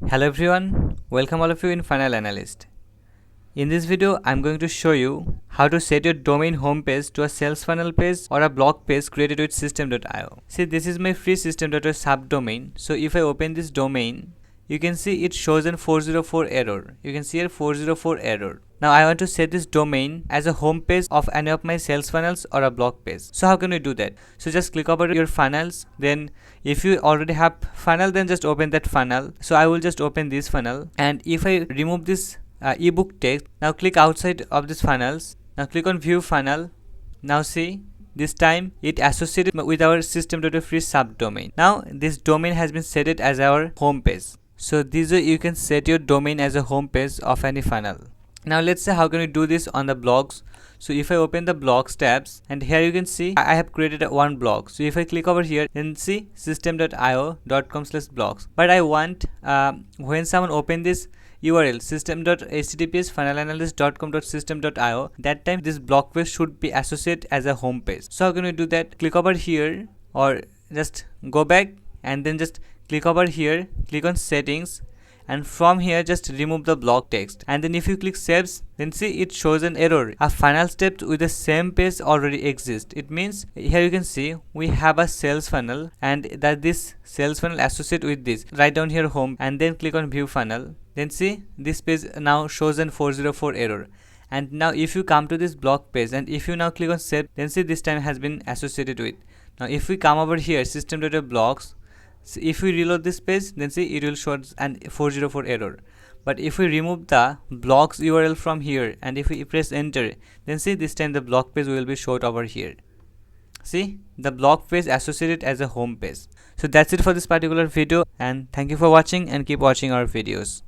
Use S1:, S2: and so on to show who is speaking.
S1: Hello everyone, welcome all of you in FunnelAnalysts. In this video, I'm going to show you how to set your domain homepage to a sales funnel page or a blog page created with system.io. See, this is my free system.io subdomain. So if I open this domain, you can see it shows an 404 error. You can see here 404 error. Now I want to set this domain as a home page of any of my sales funnels or a blog page. So how can we do that? So just click over your funnels. Then if you already have funnel, then just open that funnel. So I will just open this funnel. And if I remove this ebook text, now click outside of this funnels. Now click on view funnel. Now see, this time it associated with our system.io free subdomain. Now this domain has been set it as our home page. So this way you can set your domain as a home page of any funnel. Now let's say how can we do this on the blogs. So if I open the blogs tabs, and here you can see I have created one blog. So if I click over here, then see system.io.com/blogs. But I want when someone open this URL system.https funnelanalysts.com.system.io, that time this blog page should be associated as a home page. So how can we do that? Click over here, or just go back and then just click over here, click on settings, and from here just remove the block text. And then if you click saves, then see it shows an error. A funnel step with the same page already exists. It means here you can see we have a sales funnel, and that this sales funnel associated with this. Write down here home and then click on view funnel. Then see this page now shows an 404 error. And now if you come to this blog page and if you now click on save, then see this time has been associated with. Now if we come over here system.io blogs, so if we reload this page, then see it will show an 404 error. But if we remove the blogs URL from here and if we press enter, then see this time the blog page will be showed over here. See, the blog page associated as a home page. So that's it for this particular video, and thank you for watching and keep watching our videos.